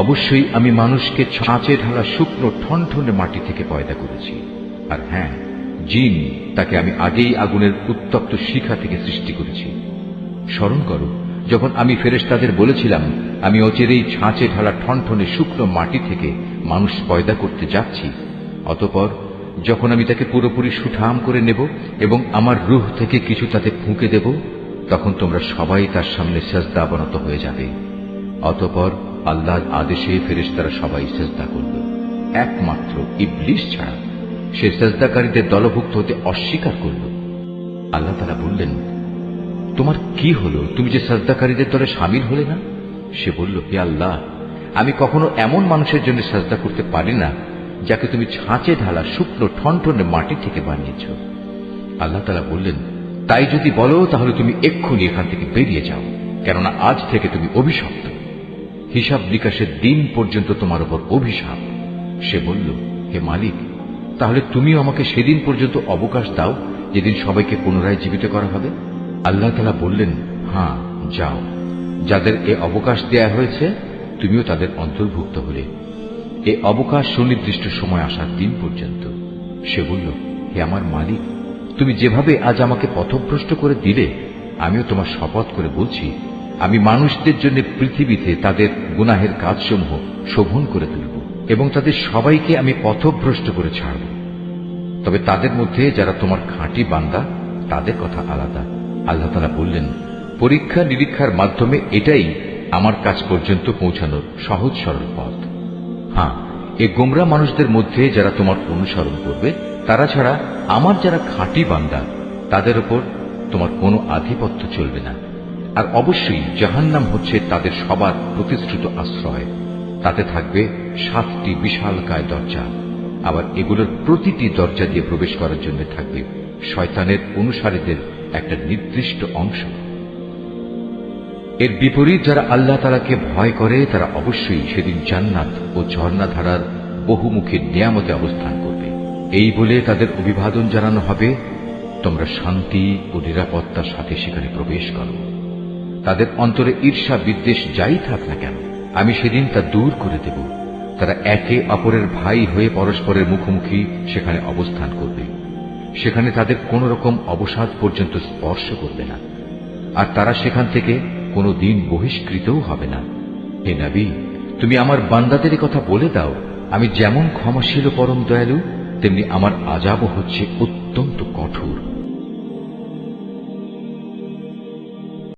অবশ্যই আমি মানুষকে ছাঁচে ঢালা শুকনো ঠনঠনে মাটি থেকে পয়দা করেছি। আর হ্যাঁ, জিন তাকে আমি আগেই আগুনের উত্তপ্ত শিখা থেকে সৃষ্টি করেছি। স্মরণ করো, যখন আমি ফেরেশতাদের বলেছিলাম আমি অচিরেই ছাঁচে ঢালা ঠনঠনে শুকনো মাটি থেকে মানুষ পয়দা করতে যাচ্ছি, অতঃপর যখন আমি তাকে পুরোপুরি সুঠাম করে নেব এবং আমার রূহ থেকে কিছু তাতে ফুঁকে দেব, তখন তোমরা সবাই তার সামনে সেজদা অবনত হয়ে যাবে। অতঃপর আল্লাহর আদেশে ফেরেশতারা সবাই সেজদা করল, একমাত্র ইবলিস ছাড়া। সে সেজদাকারীদের দলভুক্ত হতে অস্বীকার করল। আল্লাহ তাআলা বললেন, তোমার কি হলো, তুমি যে সেজদাকারীদের দলে শামিল হলে না? সে বলল, হে আল্লাহ, আমি কখনো এমন মানুষের জন্য সেজদা করতে পারি না যাকে তুমি ছাঁচে ঢালা শুকনো ঠনঠনে মাটি থেকে বানিয়েছ। আল্লাহ তাআলা বললেন, তাই যদি বলো তাহলে তুমি এক্ষুনি এখান থেকে বেরিয়ে যাও, কেননা আজ থেকে তুমি অভিশপ্ত। হিসাব নিকাশের দিন পর্যন্ত তোমার উপর অভিশাপ। সে বলল, হে মালিক, তাহলে তুমিও আমাকে সেদিন পর্যন্ত অবকাশ দাও যেদিন সবাইকে পুনরায় জীবিত করা হবে। আল্লাহ তাআলা বললেন, হ্যাঁ, যাও। যাদের এ অবকাশ দেয়া হয়েছে তুমিও তাদের অন্তর্ভুক্ত হলে। এ অবকাশ সুনির্দিষ্ট সময় আসার দিন পর্যন্ত। সে বলল, হে আমার মালিক, তুমি যেভাবে আজ আমাকে পথভ্রষ্ট করে দিলে, আমিও তোমার শপথ করে বলছি, আমি মানুষদের জন্য পৃথিবীতে তাদের গুনাহের কাজসমূহ শোভন করে তুলব এবং তাদের সবাইকে আমি পথভ্রষ্ট করে ছাড়ব। তবে তাদের মধ্যে যারা তোমার খাঁটি বান্দা, তাদের কথা আলাদা। আল্লাহ তাআলা বললেন, পরীক্ষা নিরীক্ষার মাধ্যমে এটাই আমার কাছ পর্যন্ত পৌঁছানোর সহজ সরল পথ। হ্যাঁ, এ গোমরা মানুষদের মধ্যে যারা তোমার অনুসরণ করবে, তারা ছাড়া আমার যারা খাঁটি বান্দা, তাদের উপর তোমার কোনো আধিপত্য চলবে না। আর অবশ্যই জাহান্নাম হচ্ছে তাদের সবার প্রতিশ্রুত আশ্রয়। তাতে থাকবে 7টি বিশালকায় দরজা। আবার এগুলোর প্রতিটি দরজা দিয়ে প্রবেশ করার জন্য থাকবে শয়তানের অনুসারীদের একটা নির্দিষ্ট অংশ। এর বিপরীত যারা আল্লাহ তাআলাকে ভয় করে, তারা অবশ্যই সেদিন জান্নাত ও ঝর্ণাধারার বহুমুখী নিয়ামতে অবস্থান করবে। এই বলে তাদের অভিবাদন জানানো হবে, তোমরা শান্তি ও নিরাপত্তার সাথে সেখানে প্রবেশ করো। তাদের অন্তরে ঈর্ষা বিদ্বেষ যাই থাক না কেন, আমি সেদিন তা দূর করে দেব। তারা একে অপরের ভাই হয়ে পরস্পরের মুখোমুখি সেখানে অবস্থান করবে। সেখানে তাদের কোন রকম অবসাদ পর্যন্ত স্পর্শ করবে না, আর তারা সেখান থেকে কোনো দিন বহিষ্কৃতও হবে না। হে নবী, তুমি আমার বান্দাদের কথা বলে দাও, আমি যেমন ক্ষমাশীল ও পরম দয়ালু, তেমনি আমার আযাবও হচ্ছে অত্যন্ত কঠোর।